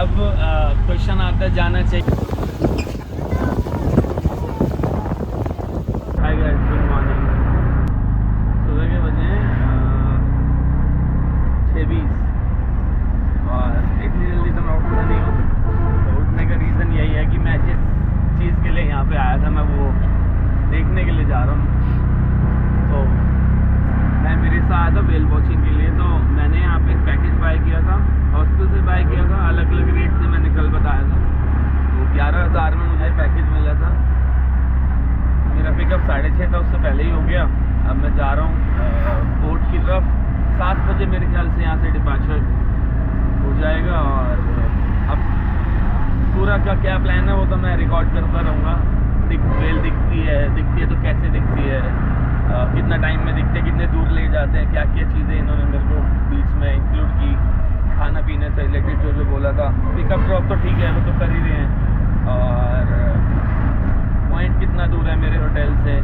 अब क्वेश्चन आता है जाना चाहिए। Hi guys, good morning. सुबह के बजे 6:20 और इतनी जल्दी तो मैं उठता नहीं हूँ। तो उठने का रीज़न यही है कि मैं जिस चीज़ के लिए यहाँ पे आया था मैं वो देखने के लिए जा रहा हूँ। तो मैं मेरे साथ आया था वेल वॉचिंग के लिए। तो मैंने यहाँ पे एक पैकेज बाय किया था, हॉस्टल से बाय किया था। अलग अलग रेट से मैंने कल बताया था। तो 11,000 में मुझे पैकेज मिला था। मेरा पिकअप 6:30 था, उससे पहले ही हो गया। अब मैं जा रहा हूँ पोर्ट की तरफ। 7 बजे मेरे ख्याल से यहाँ से डिपार्चर हो जाएगा। और अब पूरा का क्या प्लान है वो तो मैं रिकॉर्ड करता रहूँगा। वेल दिखती है तो कैसे दिखती है, कितना टाइम में दिखते हैं, कितने दूर ले जाते हैं, क्या क्या चीज़ें इन्होंने मेरे को बीच में इंक्लूड की, खाना पीने से रिलेटेड जो बोला था। पिकअप ड्रॉप तो ठीक है, वो तो कर ही रहे हैं। और पॉइंट कितना दूर है मेरे होटल से,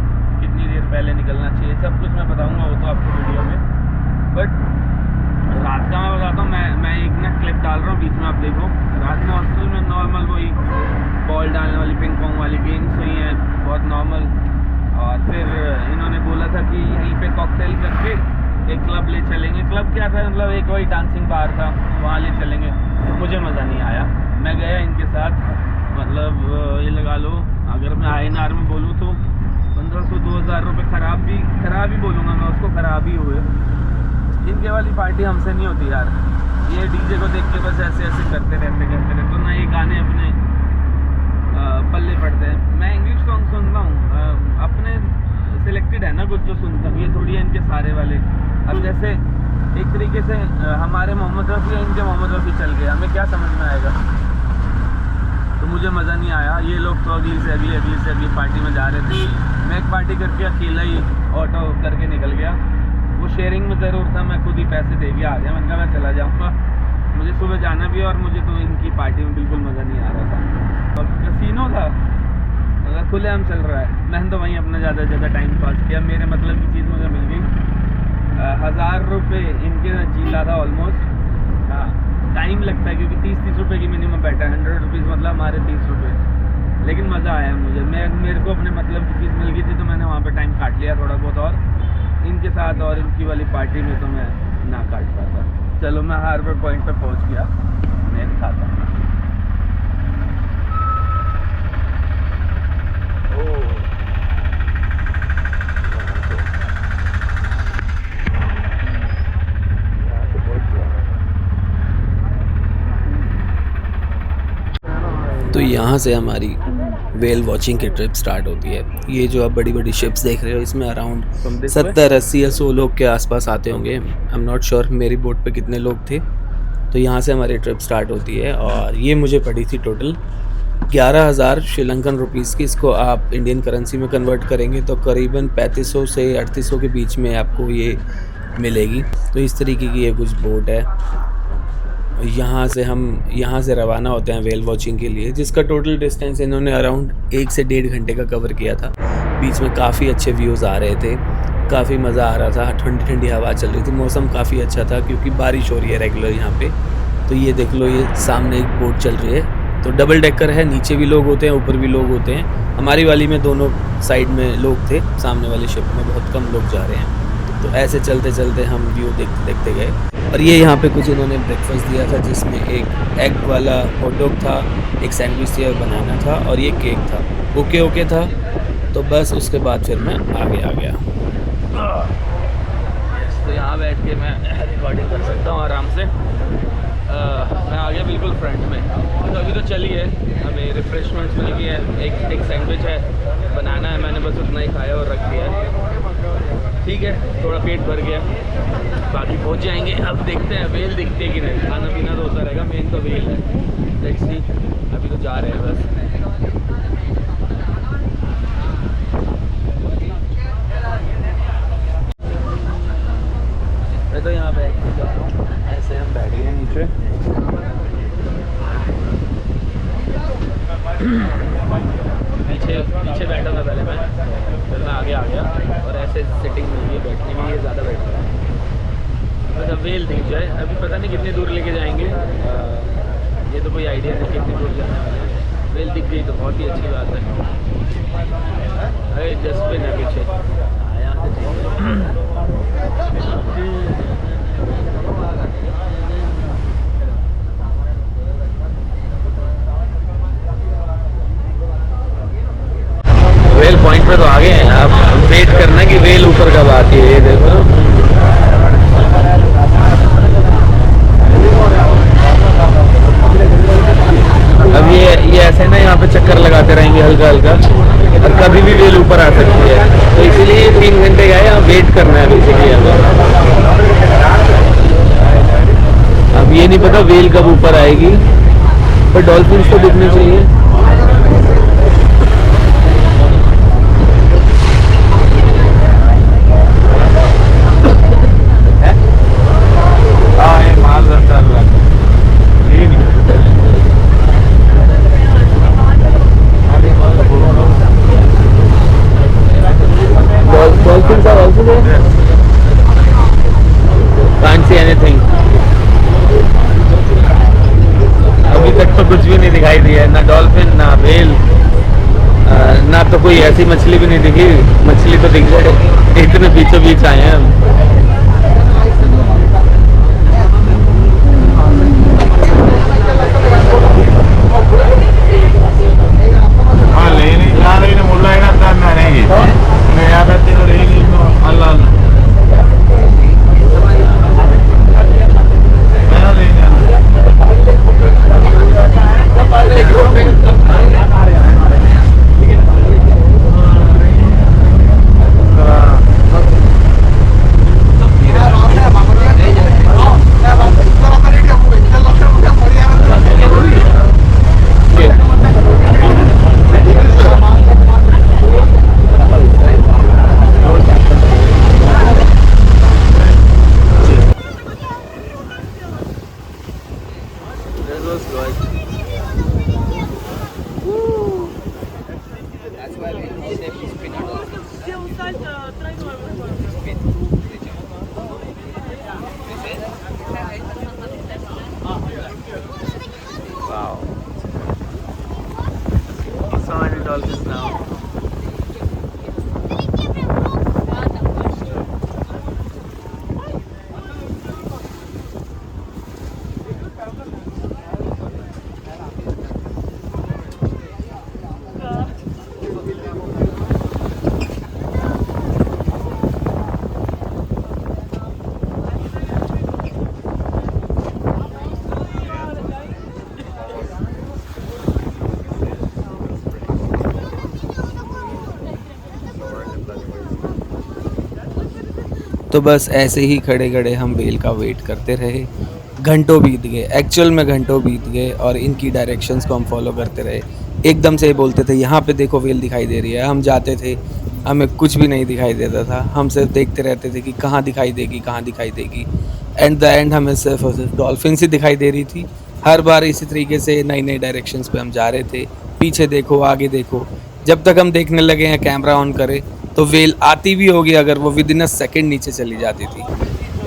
कितनी देर पहले निकलना चाहिए, सब कुछ मैं बताऊंगा वो तो आपको वीडियो में। बट रात का मैं बताता हूँ, मैं एक ना क्लिप डाल रहा हूँ बीच में, आप देखो। रात में हॉस्टल में नॉर्मल वही बॉल डालने वाली पिंग पोंग वाली गेम्स हुई हैं, बहुत नॉर्मल। और फिर इन्होंने बोला था कि यहीं पे कॉकटेल करके एक क्लब ले चलेंगे। क्लब क्या था, मतलब एक वही डांसिंग बार था, वहाँ ले चलेंगे। मुझे मज़ा नहीं आया। मैं गया इनके साथ, मतलब ये लगा लो, अगर मैं INR में बोलूँ तो 1500-2000 रुपये ख़राब ही बोलूँगा मैं उसको, ख़राब ही हुए। इनके वाली पार्टी हमसे नहीं होती यार। ये डीजे को देख के बस ऐसे ऐसे करते रहते तो ना ये गाने अपने पल्ले पड़ते हैं। मैं इंग्लिश सॉन्ग सुनता हूँ, अपने सिलेक्टेड है ना कुछ जो सुनता हूँ, ये थोड़ी है इनके सारे वाले। अब जैसे एक तरीके से हमारे मोहम्मद रफ़ी या इनके मोहम्मद रफ़ी चल गया, हमें क्या समझ में आएगा। तो मुझे मज़ा नहीं आया। ये लोग तो अगली से अगली पार्टी में जा रहे थे। मैं एक पार्टी करके अकेला ही ऑटो करके निकल गया। वो शेयरिंग में ज़रूर था, मैं खुद ही पैसे दे के आ गया। मैंने कहा मैं चला जाऊँगा, मुझे सुबह जाना भी है और मुझे तो इनकी पार्टी में बिल्कुल मज़ा नहीं आ रहा था। और कैसीनो था, अगर खुलेआम चल रहा है। मैंने तो वहीं अपना ज़्यादा से ज़्यादा टाइम पास किया। मेरे मतलब की चीज़ मुझे मिल गई। 1000 रुपये इनके जीला था ऑलमोस्ट। हाँ, टाइम लगता है क्योंकि 30 रुपये की मिनिमम बैठा है। 100 रुपीज़ मतलब हमारे 30 रुपये। लेकिन मज़ा आया मुझे। मेरे को अपने मतलब की चीज़ मिल गई थी तो मैंने वहाँ पे टाइम काट लिया थोड़ा बहुत। और इनके साथ और इनकी वाली पार्टी में तो मैं ना काट पाता। चलो मैं हार्बर पॉइंट पे पहुँच गया, मैं खाता हूँ। तो यहाँ से हमारी वेल वॉचिंग की ट्रिप स्टार्ट होती है। ये जो आप बड़ी बड़ी शिप्स देख रहे हो, इसमें अराउंड 70, 80 या 100 लोग के आसपास आते होंगे। आई एम नॉट श्योर मेरी बोट पे कितने लोग थे। तो यहाँ से हमारी ट्रिप स्टार्ट होती है और ये मुझे पड़ी थी टोटल 11,000 श्रीलंकन रुपीज़ की। इसको आप इंडियन करेंसी में कन्वर्ट करेंगे तो करीबन 3500 से 3800 के बीच में आपको ये मिलेगी। तो इस तरीके की ये कुछ बोट है। यहाँ से रवाना होते हैं वेल वॉचिंग के लिए, जिसका टोटल डिस्टेंस इन्होंने अराउंड 1 से 1.5 घंटे का कवर किया था। बीच में काफ़ी अच्छे व्यूज़ आ रहे थे, काफ़ी मज़ा आ रहा था। ठंडी ठंडी हवा चल रही थी, मौसम काफ़ी अच्छा था क्योंकि बारिश हो रही है रेगुलर यहाँ पे। तो ये देख लो, ये सामने एक बोट चल रही है। तो डबल डेकर है, नीचे भी लोग होते हैं, ऊपर भी लोग होते हैं। हमारी वाली में दोनों साइड में लोग थे, सामने वाली शिप में बहुत कम लोग जा रहे हैं। तो ऐसे चलते चलते हम व्यू देखते देखते गए। और ये यहाँ पे कुछ इन्होंने ब्रेकफास्ट दिया था, जिसमें एक एग वाला हॉट डॉग था, एक सैंडविच थी और बनाना था, और ये केक था। ओके था। तो बस उसके बाद फिर मैं आगे आ गया। तो यहाँ बैठ के मैं रिकॉर्डिंग कर सकता हूँ आराम से। मैं आ गया बिल्कुल फ्रंट में। तो अभी तो चली है, हमें रिफ्रेशमेंट्स मिल गई है। एक सैंडविच है, बनाना है, मैंने बस उतना ही खाया और रख दिया है। ठीक है, थोड़ा पेट भर गया, बाकी पहुंच जाएंगे। अब देखते हैं वेल दिखती है कि नहीं। खाना पीना तो होता रहेगा, मेन तो वेल है। लेट्स सी, अभी तो जा रहे हैं बस। मैं तो यहाँ बैठ के जा रहा हूँ, ऐसे हम बैठ गए नीचे। पीछे बैठा था पहले मैं, फिर मैं आगे आ गया और ऐसे सेटिंग मिल गई बैठने में, ये ज़्यादा बेटर है। बस अब वेल दिख जाए। अभी पता नहीं कितनी दूर लेके जाएंगे, ये तो कोई आइडिया नहीं कितनी दूर जाने वाले हैं। वेल दिख गई तो बहुत ही अच्छी बात है। अरे डस्टबिन है पीछे, यहाँ से वेल पॉइंट पे तो आ गए हैं। अब वेट करना कि वेल ऊपर कब आती है। ये देखो अब ये ऐसे ना यहाँ पे चक्कर लगाते रहेंगे हल्का हल्का, और कभी भी वेल ऊपर आ सकती है। तो इसीलिए 3 घंटे का यहाँ वेट करना है बेसिकली हमें। अब ये नहीं पता वेल कब ऊपर आएगी, पर डॉल्फिन्स तो दिखने चाहिए। Dolphins are also there. Can't see anything. अभी तक तो कुछ भी नहीं दिखाई दिया है, ना डॉल्फिन ना वेल, ना तो कोई ऐसी मछली भी नहीं दिखी। मछली तो दिख जाए, इतने बीचों बीच आए हैं हम। Dolphins now. तो बस ऐसे ही खड़े खड़े हम वेल का वेट करते रहे। घंटों बीत गए, एक्चुअल में घंटों बीत गए, और इनकी डायरेक्शंस को हम फॉलो करते रहे। एकदम से बोलते थे यहाँ पे देखो वेल दिखाई दे रही है, हम जाते थे, हमें कुछ भी नहीं दिखाई देता था। हम सिर्फ देखते रहते थे कि कहाँ दिखाई देगी, कहाँ दिखाई देगी। एंड द एंड हमें सिर्फ और सिर्फ डॉल्फिन्स ही दिखाई दे रही थी। हर बार इसी तरीके से नई नई डायरेक्शंस पे हम जा रहे थे, पीछे देखो आगे देखो। जब तक हम देखने लगे हैं कैमरा ऑन करे तो वेल आती भी होगी अगर वो विद इन अ सेकेंड नीचे चली जाती थी,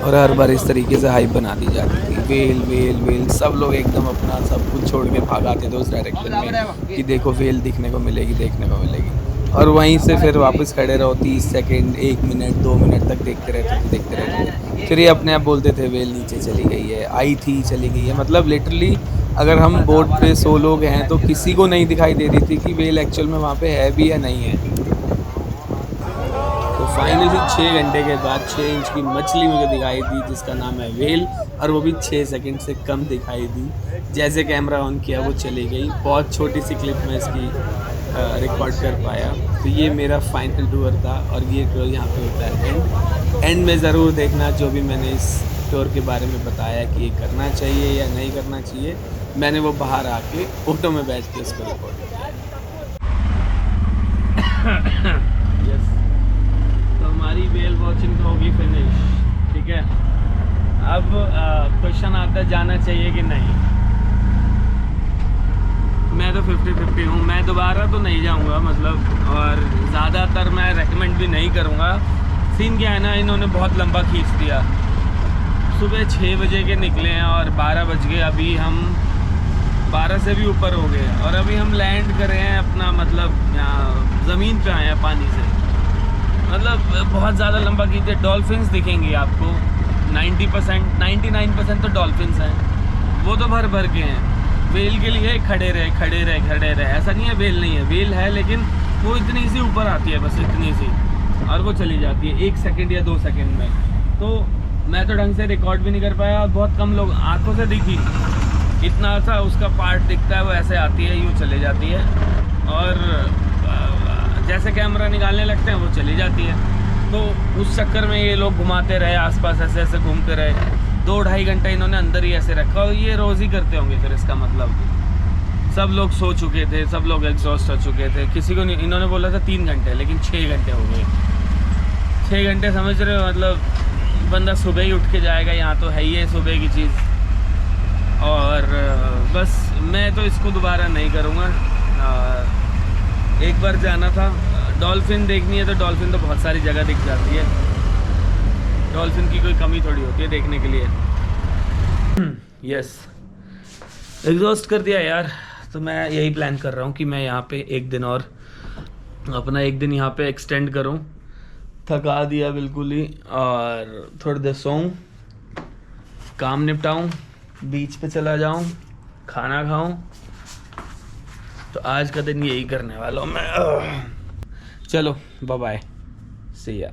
और हर बार इस तरीके से हाइप बना दी जाती थी। वेल वेल वेल, सब लोग एकदम अपना सब कुछ छोड़ के भाग आते थे उस डायरेक्शन में कि देखो वेल दिखने को मिलेगी, देखने को मिलेगी। और वहीं से फिर वापस खड़े रहो 30 सेकेंड, 1 मिनट, 2 मिनट तक देखते रहते थे। फिर ये अपने आप बोलते थे वेल नीचे चली गई है, आई थी चली गई है। मतलब लिटरली अगर हम बोट पे 100 लोग हैं तो किसी को नहीं दिखाई दे रही थी कि वेल एक्चुअल में वहाँ पे है भी या नहीं है। तो फाइनली 6 घंटे के बाद 6 इंच की मछली मुझे दिखाई दी जिसका नाम है वेल, और वो भी 6 सेकंड से कम दिखाई दी। जैसे कैमरा ऑन किया वो चली गई। बहुत छोटी सी क्लिप में इसकी रिकॉर्ड कर पाया। तो ये मेरा फाइनल टूर था, और ये टूर यहाँ पे होता है एंड में ज़रूर देखना जो भी मैंने इस टूर के बारे में बताया कि ये करना चाहिए या नहीं करना चाहिए। मैंने वो बाहर आके ऑटो में बैठ के उसको रिकॉर्ड किया। यस, तो हमारी वेल वॉचिंग तो होगी फिनिश, ठीक है। अब क्वेश्चन आता है जाना चाहिए कि नहीं। मैं तो 50-50 हूँ। मैं दोबारा तो नहीं जाऊँगा मतलब, और ज़्यादातर मैं रेकमेंड भी नहीं करूँगा। सीन क्या है ना, इन्होंने बहुत लंबा खींच दिया। सुबह 6 बजे के निकले हैं और 12 बज गए। अभी हम 12 से भी ऊपर हो गए। और अभी हम लैंड कर रहे हैं अपना मतलब यहाँ ज़मीन पे आए हैं पानी से। मतलब बहुत ज़्यादा लंबा कीजिए, डॉल्फिन्स दिखेंगी आपको 90% 99% तो डॉल्फिन्स हैं, वो तो भर भर के हैं। वेल के लिए खड़े रहे, ऐसा नहीं है वेल नहीं है, वेल है लेकिन वो इतनी सी ऊपर आती है, बस इतनी सी, और वो चली जाती है 1 सेकंड या 2 सेकंड में। तो मैं तो ढंग से रिकॉर्ड भी नहीं कर पाया, और बहुत कम लोग, आंखों से दिखी इतना सा उसका पार्ट दिखता है, वो ऐसे आती है, यूँ चले जाती है, और जैसे कैमरा निकालने लगते हैं वो चली जाती है। तो उस चक्कर में ये लोग घुमाते रहे आसपास, ऐसे ऐसे घूमते रहे, 2-2.5 घंटे इन्होंने अंदर ही ऐसे रखा, और ये रोज़ ही करते होंगे। फिर इसका मतलब सब लोग सो चुके थे, सब लोग एग्जॉस्ट हो चुके थे, किसी को नहीं, इन्होंने बोला था 3 घंटे, लेकिन 6 घंटे हो गए। 6 घंटे समझ रहे हो, मतलब बंदा सुबह ही उठ के जाएगा, यहाँ तो है ही है सुबह की चीज़। और बस मैं तो इसको दोबारा नहीं करूँगा। एक बार जाना था, डॉल्फिन देखनी है तो डॉल्फिन तो बहुत सारी जगह दिख जाती है, डॉल्फिन की कोई कमी थोड़ी होती है देखने के लिए। यस, एग्जॉस्ट कर दिया यार। तो मैं यही प्लान कर रहा हूँ कि मैं यहाँ पे एक दिन और अपना एक दिन यहाँ पे एक्सटेंड करूँ, थका दिया बिल्कुल ही, और थोड़ी देर सोऊं, काम निपटाऊं, बीच पे चला जाऊं, खाना खाऊं। तो आज का दिन यही करने वाला हूँ मैं। चलो बाय बाय, सी या।